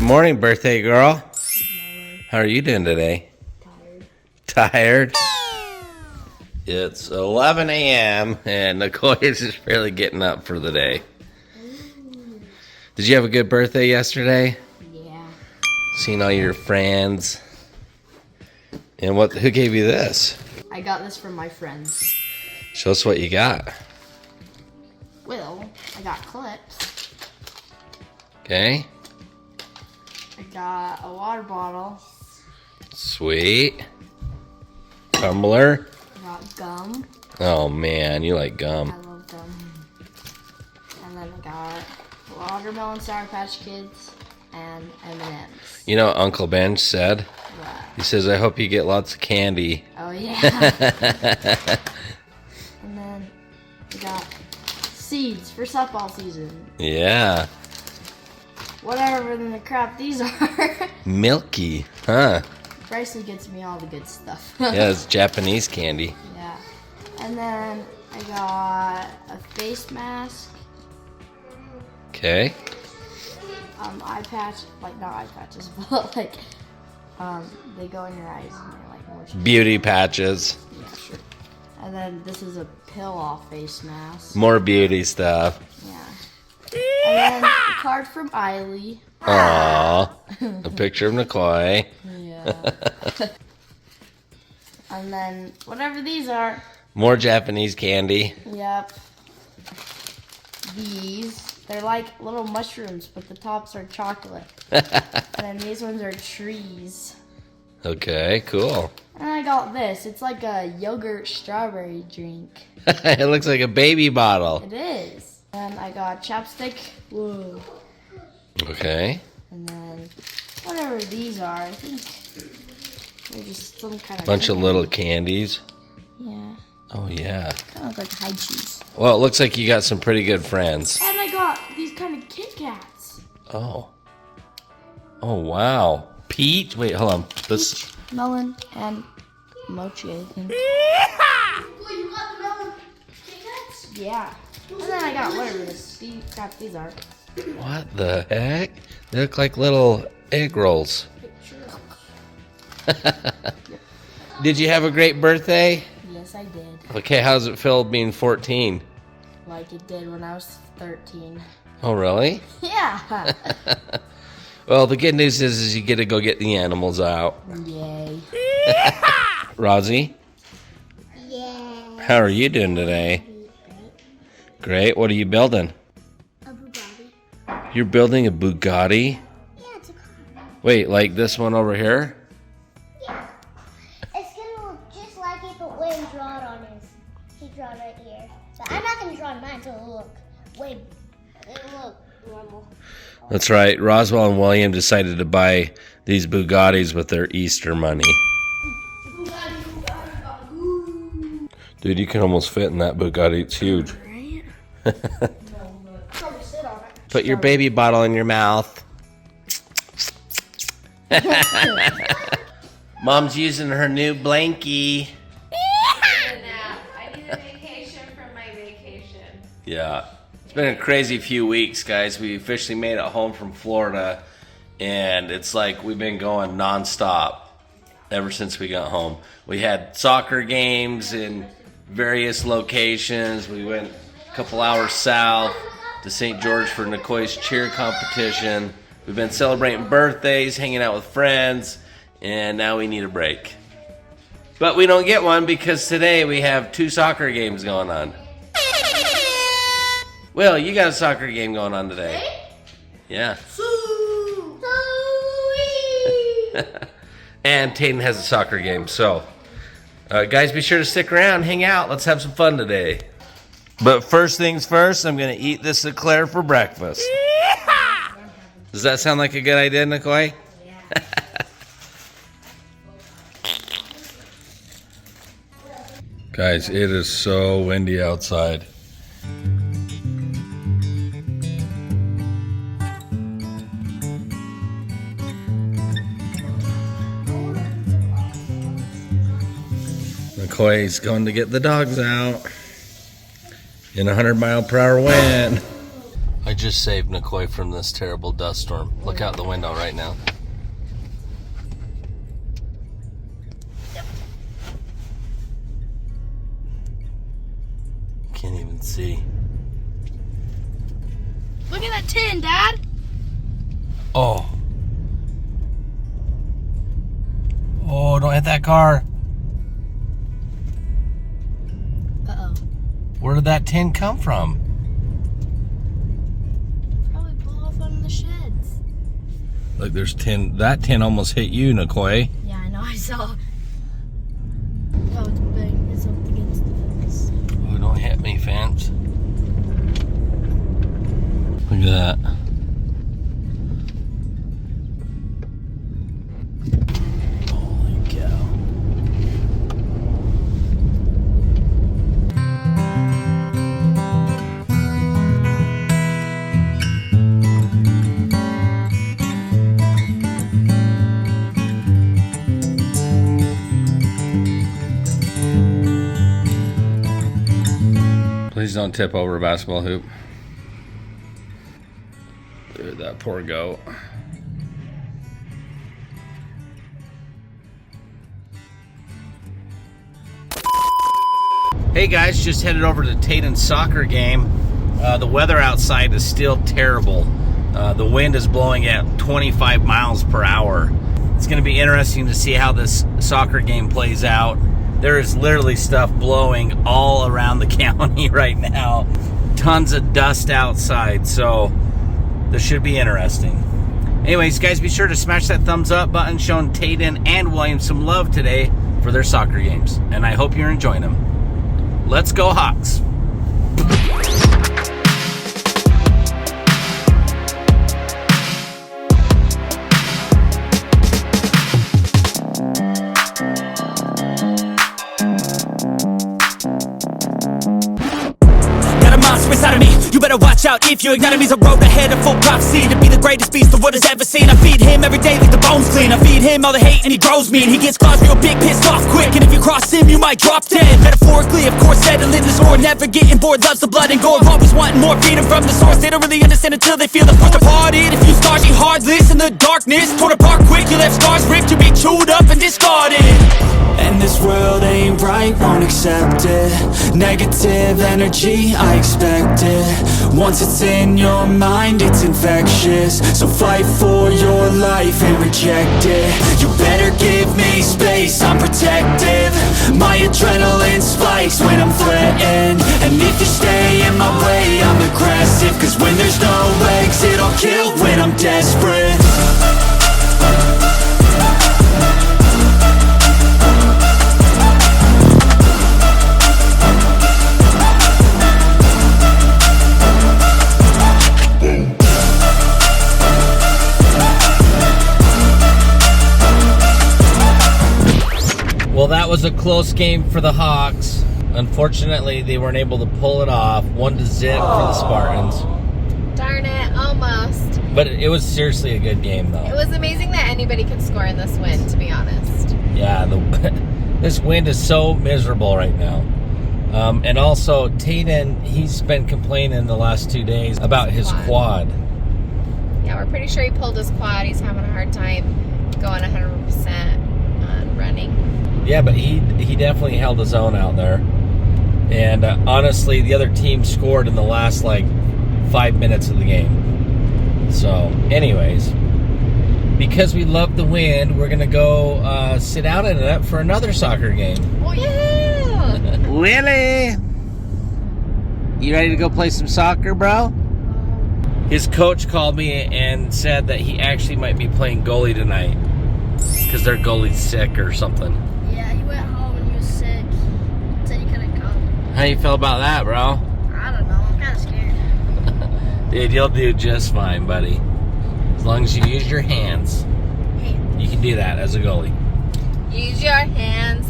morning, birthday girl. Good morning. How are you doing today? Tired. Tired? It's 11 a.m. and Nicole is just barely getting up for the day. Did you have a good birthday yesterday? Yeah. Seen all your friends? And who gave you this? I got this from my friends. Show us what you got. Well, I got clips. Okay. I got a water bottle. Sweet. Tumbler. I got gum. Oh man, you like I gum. love gum. And then I got watermelon Sour Patch Kids and M&M's. You know what Uncle Ben said? What? He says, I hope you get lots of candy. Oh yeah. And then I got seeds for softball season. Yeah. Whatever the crap these are. Milky, huh? Bryson gets me all the good stuff. Yeah, it's Japanese candy. Yeah. And then I got a face mask, Okay. eye patch, like not eye patches, but like they go in your eyes and they're like more. Beauty patches. Yeah, sure. And then this is a pill-off face mask. More beauty stuff. Yeah. And then a card from Eiley. Aww. A picture of Nicole. Yeah. And then whatever these are. More Japanese candy. Yep. They're like little mushrooms, but the tops are chocolate. And then these ones are trees. Okay, cool. And I got this. It's like a yogurt strawberry drink. It looks like a baby bottle. It is. And I got chapstick. Whoa. Okay. And then whatever these are, I think they're just some kind of Bunch of little candies. Yeah. Oh, yeah. Kind of look like high cheese. Well, it looks like you got some pretty good friends. And I got these kind of Kit Kats. Oh. Oh, wow. Peach? Wait, hold on. This. Melon and mochi, I think. Well, you got the melon Kit Kats? Yeah. And then I got whatever these are. What the heck? They look like little egg rolls. Did you have a great birthday? Yes, I did. Okay, how's it feel being 14? Like it did when I was 13. Oh, really? Yeah. Well, the good news is you get to go get the animals out. Yay. Rosie, Yeah. how are you doing today? Great. What are you building? A Bugatti. You're building a Bugatti? Yeah, it's a car. Wait, like this one over here? Yeah. It's gonna look just like it, but William draw it on his. He draw it right here. But I'm not gonna draw mine, so it'll look it'll look normal. That's right. Roswell and William decided to buy these Bugattis with their Easter money. Dude, you can almost fit in that Bugatti. It's huge. Probably sit on it. Put your baby bottle in your mouth. Mom's using her new blankie. I need a vacation from my vacation. Yeah. It's been a crazy few weeks, guys. We officially made it home from Florida, and it's like we've been going nonstop ever since we got home. We had soccer games in various locations. We went a couple hours south to St. George for Nicole's cheer competition. We've been celebrating birthdays, hanging out with friends, and now we need a break. But we don't get one because today we have 2 soccer games going on. Will, you got a soccer game going on today. Yeah. And Tayden has a soccer game. So, guys, be sure to stick around, hang out. Let's have some fun today. But first things first, I'm going to eat this eclair for breakfast. Does that sound like a good idea, Nicole? Yeah. Guys, it is so windy outside. Nicole's going to get the dogs out in a 100-mile-per-hour wind. I I just saved Nikoi from this terrible dust storm. Look out the window right now. Can't even see. Look at that tin, Dad. Oh. Oh, don't hit that car. Uh-oh. Where did that tin come from? Probably blew off one of the sheds. Look, there's tin. That tin almost hit you, Nikoi. Yeah, I know. I saw. Oh, it's big. It's up against the fence. Oh, don't hit me, fans. Look at that. Holy cow. Please don't tip over a basketball hoop. Dude, that poor goat. Hey guys, just headed over to Tatum's soccer game. The weather outside is still terrible. The wind is blowing at 25 miles per hour. It's going to be interesting to see how this soccer game plays out. There is literally stuff blowing all around the county right now. Tons of dust outside, so this should be interesting. Anyways, guys, be sure to smash that thumbs up button showing Tatum and William some love today for their soccer games. And I hope you're enjoying them. Let's go Hawks! Inside of me, you better watch out if you ignite me's a road ahead of full prophecy to be the greatest beast the world has ever seen. I feed him every day like the bones clean. I feed him all the hate and he grows me, and he gets claws real big, pissed off quick. And if you cross him, you might drop dead. Metaphorically, of course, settling the score, never getting bored, loves the blood and gore, always wanting more freedom from the source. They don't really understand until they feel the force departed. If you start, she heartless in the darkness, torn apart quick, you left scars ripped, you be chewed up and discarded. And this world ain't right, won't accept it. Negative energy, I expect it. Once it's in your mind, it's infectious. So fight for your life and reject it. You better give me space, I'm protective. My adrenaline spikes when I'm threatened. And if you stay in my way, I'm aggressive. Cause when there's no exit, I'll kill when I'm desperate. Well, that was a close game for the Hawks. Unfortunately, they weren't able to pull it off. 1-0 for the Spartans. Darn it, almost. But it was seriously a good game, though. It was amazing that anybody could score in this win, to be honest. Yeah, this wind is so miserable right now. And also, Tatum, he's been complaining the last 2 days about his quad. Yeah, we're pretty sure he pulled his quad. He's having a hard time going 100% on running. Yeah, but he definitely held his own out there. And honestly, the other team scored in the last, 5 minutes of the game. So, anyways, because we love the wind, we're going to go sit out in it for another soccer game. Oh, yeah! Willie! You ready to go play some soccer, bro? His coach called me and said that he actually might be playing goalie tonight. Because their goalie's sick or something. Yeah, he went home and he was sick. Said he couldn't come. How you feel about that, bro? I don't know. I'm kind of scared. Dude, you'll do just fine, buddy. As long as you use your hands. You can do that as a goalie. Use your hands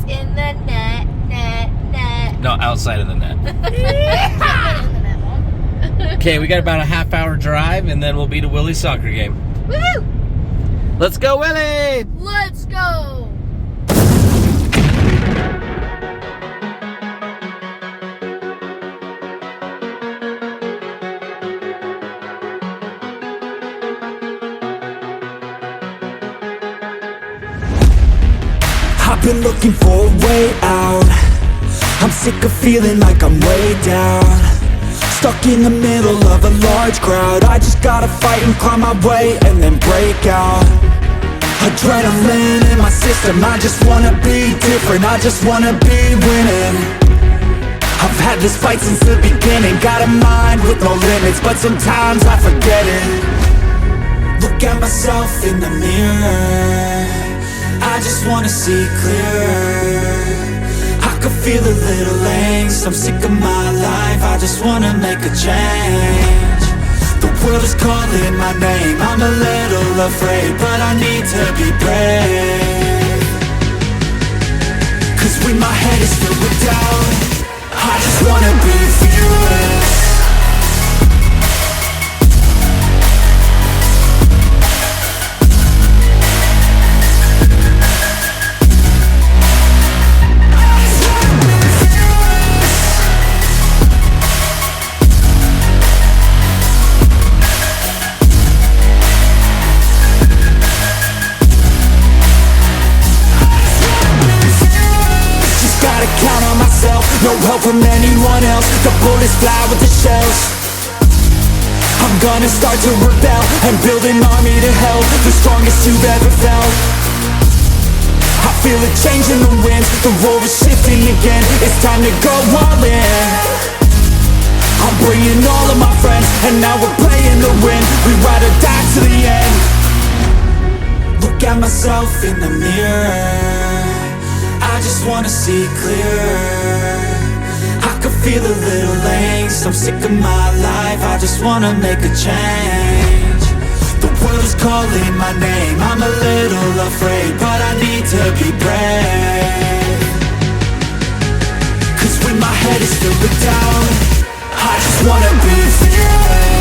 in the net. No, outside of the net. Okay, we got about a half-hour drive, and then we'll be to Willie's soccer game. Woohoo! Let's go, Willie! Let's go! I've been looking for a way out. I'm sick of feeling like I'm way down, stuck in the middle of a large crowd. I just gotta fight and climb my way and then break out. Adrenaline in my system, I just wanna be different, I just wanna be winning. I've had this fight since the beginning, got a mind with no limits, but sometimes I forget it. Look at myself in the mirror, I just wanna see clearer. I can feel a little angst, I'm sick of my life, I just wanna make a change. The world is calling my name, I'm a little afraid, but I need to be brave. Cause when my head is filled with doubt, I just wanna be fearless. No help from anyone else, the bullets fly with the shells. I'm gonna start to rebel and build an army to help, the strongest you've ever felt. I feel a change in the winds, the road is shifting again, it's time to go all in. I'm bringing all of my friends, and now we're playing to win, we ride or die to the end. Look at myself in the mirror, I just wanna see clearer. I can feel a little angst, I'm sick of my life, I just wanna make a change. The world is calling my name, I'm a little afraid, but I need to be brave. Cause when my head is filled with doubt, I just wanna be fearless.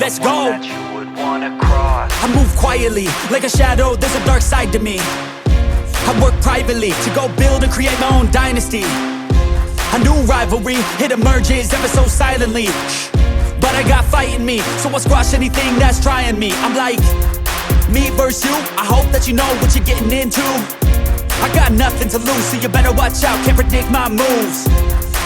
Let's go! I move quietly, like a shadow, there's a dark side to me. I work privately, to go build and create my own dynasty. A new rivalry, it emerges ever so silently. But I got fight in me, so I'll squash anything that's trying me. I'm like, me versus you, I hope that you know what you're getting into. I got nothing to lose, so you better watch out, can't predict my moves.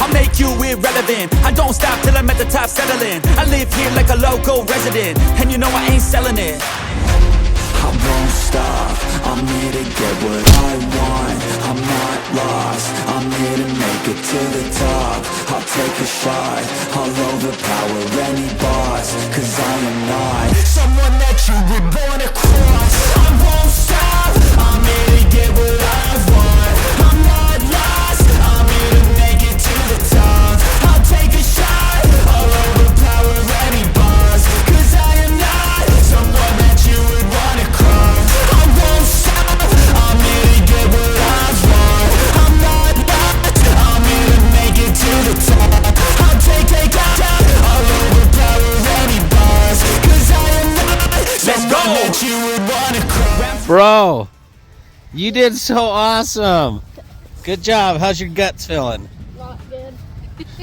I'll make you irrelevant, I don't stop till I'm at the top settling. I live here like a local resident, and you know I ain't selling it. I won't stop, I'm here to get what I want. I'm not lost, I'm here to make it to the top. I'll take a shot, I'll overpower any boss. Cause I am not someone that you would wanna cross. I won't stop, I'm here to get what I want. I'm not lost, I'm here to make it to the top. I'll take a shot, I'll overpower any boss. Cause I am not someone that you would wanna cross. I won't stop, I'm here to get what I want. I'm not lost, I'm here to make it to the top. I'll take a shot, I'll overpower any boss. Cause I am not someone that you would wanna cross. Bro, you did so awesome. Good job. How's your guts feeling? Not good.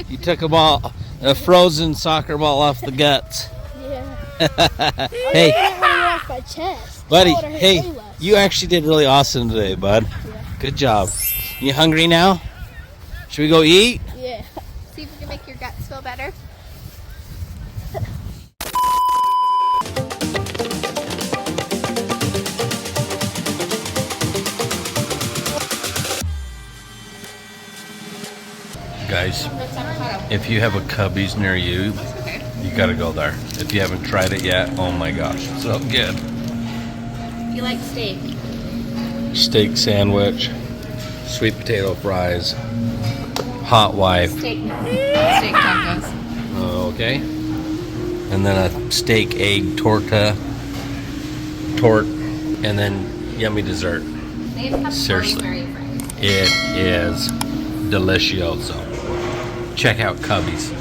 You took a frozen soccer ball off the guts. Yeah. Hey, Off my chest. buddy, That would've hurt hey, way less. you actually did really awesome today, bud. Yeah. Good job. You hungry now? Should we go eat? Yeah. See if we can make your guts feel better. Guys, if you have a Cubby's near you, you gotta go there. If you haven't tried it yet, oh my gosh, it's so good. You like steak? Steak sandwich, sweet potato fries, hot wife. Steak tacos. Okay. And then a steak egg tort, and then yummy dessert. They have Seriously. blueberry fries. It is delicioso. Check out Cubby's.